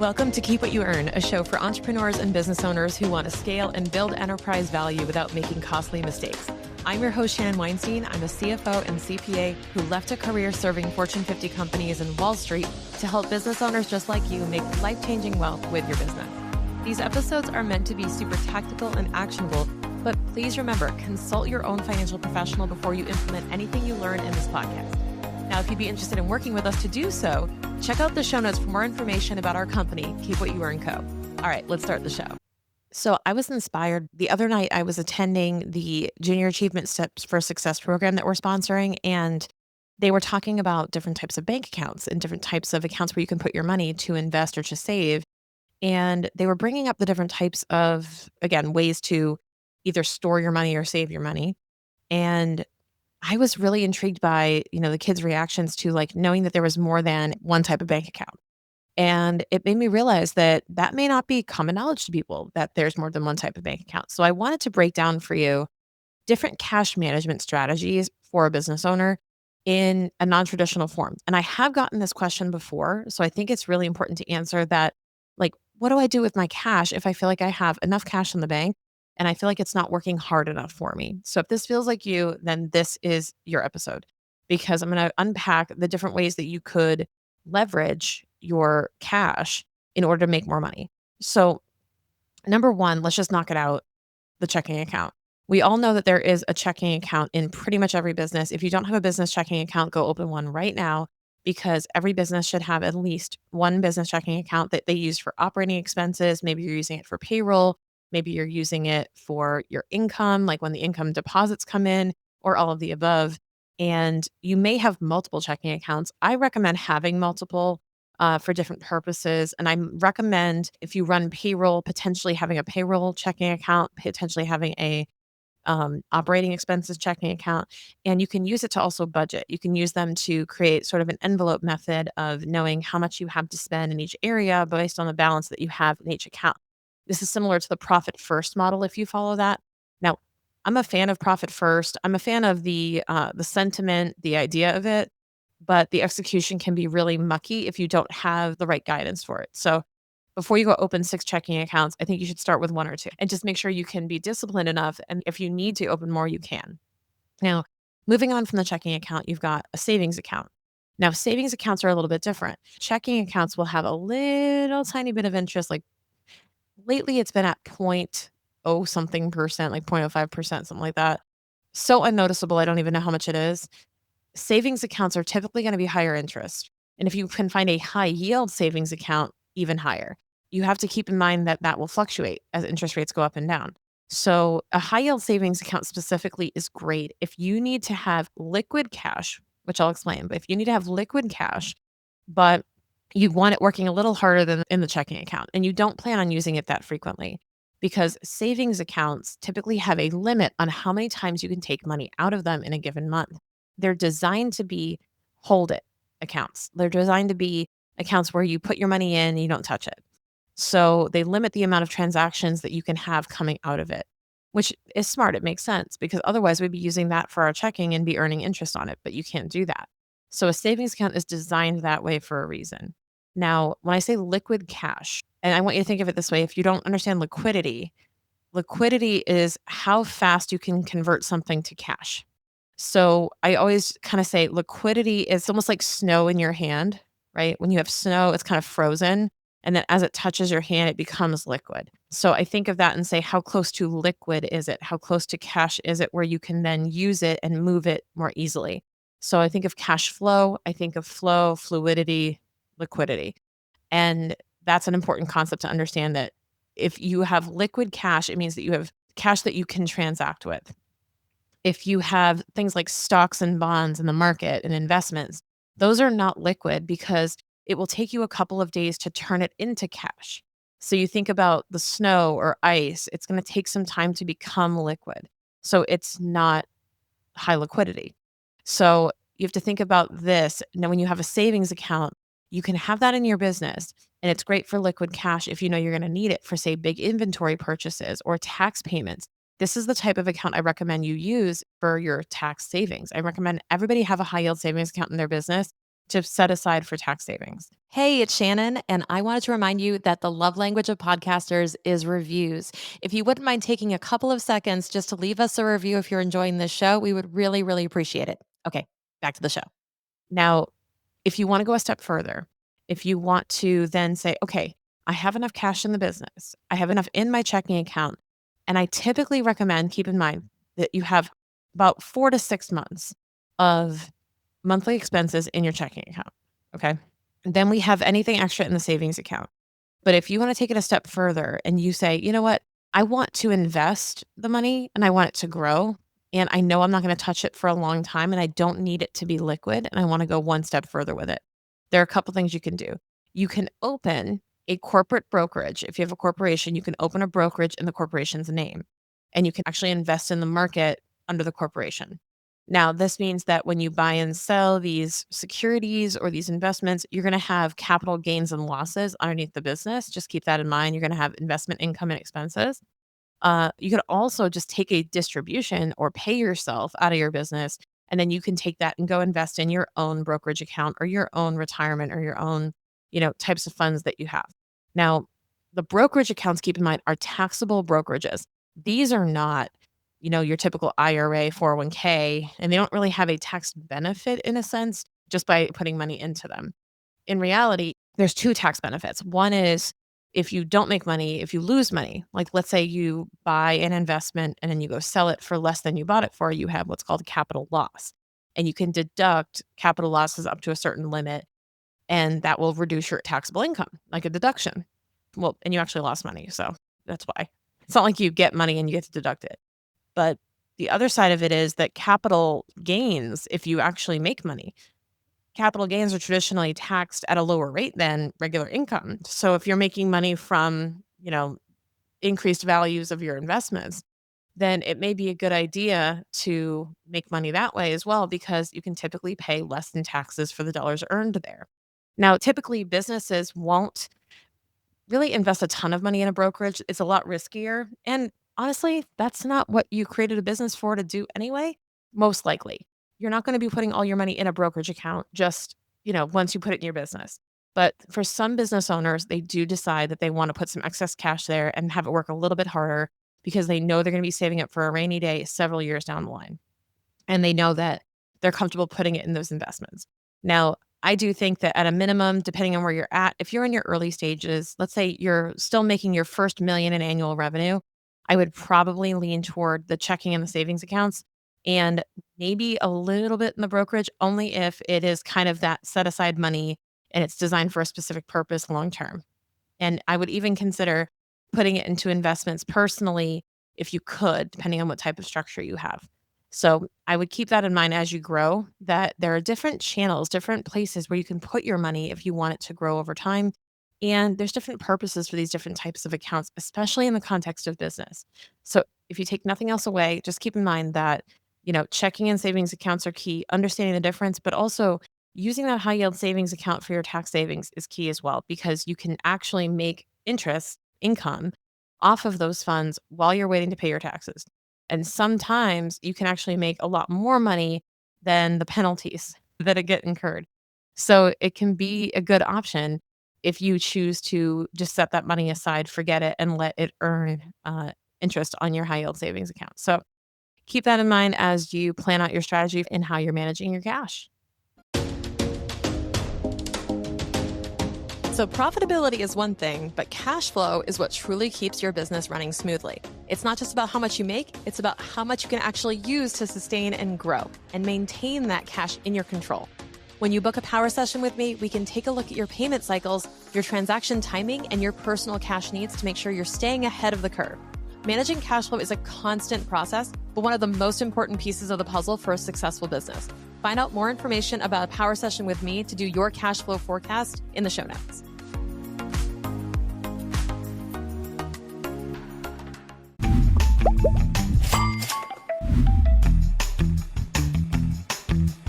Welcome to Keep What You Earn, a show for entrepreneurs and business owners who want to scale and build enterprise value without making costly mistakes. I'm your host, Shannon Weinstein. I'm a CFO and CPA who left a career serving Fortune 50 companies in Wall Street to help business owners just like you make life-changing wealth with your business. These episodes are meant to be super tactical and actionable, but please remember, consult your own financial professional before you implement anything you learn in this podcast. Now, if you'd be interested in working with us to do so, check out the show notes for more information about our company, Keep What You Earn Co. All right, let's start the show. So I was inspired. The other night, I was attending the Junior Achievement Steps for Success program that we're sponsoring, and they were talking about different types of bank accounts and different types of accounts where you can put your money to invest or to save. And they were bringing up the different types of, again, ways to either store your money or save your money. And I was really intrigued by, the kids' reactions to like knowing that there was more than one type of bank account. And it made me realize that that may not be common knowledge to people, that there's more than one type of bank account. So I wanted to break down for you different cash management strategies for a business owner in a non-traditional form. And I have gotten this question before, so I think it's really important to answer that, like, what do I do with my cash if I feel like I have enough cash in the bank and I feel like it's not working hard enough for me? So if this feels like you, then this is your episode, because I'm going to unpack the different ways that you could leverage your cash in order to make more money. So number one, let's just knock it out, the checking account. We all know that there is a checking account in pretty much every business. If you don't have a business checking account, go open one right now, because every business should have at least one business checking account that they use for operating expenses. Maybe you're using it for payroll. Maybe you're using it for your income, like when the income deposits come in, or all of the above. And you may have multiple checking accounts. I recommend having multiple for different purposes. And I recommend, if you run payroll, potentially having a payroll checking account, potentially having a operating expenses checking account. And you can use it to also budget. You can use them to create sort of an envelope method of knowing how much you have to spend in each area based on the balance that you have in each account. This is similar to the profit first model if you follow that. Now, I'm a fan of profit first. I'm a fan of the sentiment, the idea of it, but the execution can be really mucky if you don't have the right guidance for it. So before you go open 6 checking accounts, I think you should start with 1 or 2 and just make sure you can be disciplined enough. And if you need to open more, you can. Now, moving on from the checking account, you've got a savings account. Now, savings accounts are a little bit different. Checking accounts will have a little tiny bit of interest. Like lately, it's been at point oh something percent, like 0.05%, something like that. So unnoticeable. I don't even know how much it is. Savings accounts are typically going to be higher interest. And if you can find a high yield savings account, even higher. You have to keep in mind that that will fluctuate as interest rates go up and down. So a high yield savings account specifically is great if you need to have liquid cash, which I'll explain, but if you need to have liquid cash, but you want it working a little harder than in the checking account and you don't plan on using it that frequently, because savings accounts typically have a limit on how many times you can take money out of them in a given month. They're designed to be hold it accounts. They're designed to be accounts where you put your money in and you don't touch it. So they limit the amount of transactions that you can have coming out of it, which is smart. It makes sense because otherwise we'd be using that for our checking and be earning interest on it, but you can't do that. So a savings account is designed that way for a reason. Now, when I say liquid cash, and I want you to think of it this way, if you don't understand liquidity, liquidity is how fast you can convert something to cash. So I always kind of say liquidity is almost like snow in your hand, right? When you have snow, it's kind of frozen. And then as it touches your hand, it becomes liquid. So I think of that and say, how close to liquid is it? How close to cash is it where you can then use it and move it more easily? So I think of cash flow. I think of flow, fluidity, liquidity. And that's an important concept to understand, that if you have liquid cash, it means that you have cash that you can transact with. If you have things like stocks and bonds in the market and investments, those are not liquid because it will take you a couple of days to turn it into cash. So you think about the snow or ice, it's going to take some time to become liquid. So it's not high liquidity. So you have to think about this. Now, when you have a savings account, you can have that in your business, and it's great for liquid cash if you know you're going to need it for, say, big inventory purchases or tax payments. This is the type of account I recommend you use for your tax savings. I recommend everybody have a high yield savings account in their business to set aside for tax savings. Hey, it's Shannon, and I wanted to remind you that the love language of podcasters is reviews. If you wouldn't mind taking a couple of seconds just to leave us a review if you're enjoying this show, we would really, really appreciate it. Okay, back to the show. Now, if you want to go a step further, if you want to then say, okay, I have enough cash in the business, I have enough in my checking account, and I typically recommend, keep in mind that you have about 4 to 6 months of monthly expenses in your checking account. Okay. Then we have anything extra in the savings account. But if you want to take it a step further and you say, you know what, I want to invest the money and I want it to grow. And I know I'm not going to touch it for a long time and I don't need it to be liquid. And I want to go one step further with it. There are a couple things you can do. You can open a corporate brokerage. If you have a corporation, you can open a brokerage in the corporation's name and you can actually invest in the market under the corporation. Now, this means that when you buy and sell these securities or these investments, you're going to have capital gains and losses underneath the business. Just keep that in mind. You're going to have investment income and expenses. You could also just take a distribution or pay yourself out of your business, and then you can take that and go invest in your own brokerage account or your own retirement or your own, types of funds that you have. Now, the brokerage accounts, keep in mind, are taxable brokerages. These are not your typical IRA, 401k, and they don't really have a tax benefit in a sense just by putting money into them. In reality, there's 2 tax benefits. One is if you don't make money, if you lose money, like let's say you buy an investment and then you go sell it for less than you bought it for, you have what's called a capital loss. And you can deduct capital losses up to a certain limit, and that will reduce your taxable income, like a deduction. Well, and you actually lost money, so that's why. It's not like you get money and you get to deduct it. But the other side of it is that capital gains, if you actually make money, capital gains are traditionally taxed at a lower rate than regular income. So if you're making money from, increased values of your investments, then it may be a good idea to make money that way as well, because you can typically pay less in taxes for the dollars earned there. Now, typically businesses won't really invest a ton of money in a brokerage. It's a lot riskier. And honestly, that's not what you created a business for to do anyway, most likely. You're not going to be putting all your money in a brokerage account just, once you put it in your business. But for some business owners, they do decide that they want to put some excess cash there and have it work a little bit harder because they know they're going to be saving it for a rainy day several years down the line. And they know that they're comfortable putting it in those investments. Now, I do think that at a minimum, depending on where you're at, if you're in your early stages, let's say you're still making your first million in annual revenue, I would probably lean toward the checking and the savings accounts and maybe a little bit in the brokerage, only if it is kind of that set aside money and it's designed for a specific purpose long term. And I would even consider putting it into investments personally if you could, depending on what type of structure you have. So I would keep that in mind as you grow, that there are different channels, different places where you can put your money if you want it to grow over time. And there's different purposes for these different types of accounts, especially in the context of business. So if you take nothing else away, just keep in mind that, checking and savings accounts are key, understanding the difference, but also using that high yield savings account for your tax savings is key as well, because you can actually make interest income off of those funds while you're waiting to pay your taxes. And sometimes you can actually make a lot more money than the penalties that get incurred. So it can be a good option if you choose to just set that money aside, forget it, and let it earn interest on your high yield savings account. So keep that in mind as you plan out your strategy and how you're managing your cash. So profitability is one thing, but cash flow is what truly keeps your business running smoothly. It's not just about how much you make, it's about how much you can actually use to sustain and grow and maintain that cash in your control. When you book a power session with me, we can take a look at your payment cycles, your transaction timing, and your personal cash needs to make sure you're staying ahead of the curve. Managing cash flow is a constant process, but one of the most important pieces of the puzzle for a successful business. Find out more information about a power session with me to do your cash flow forecast in the show notes.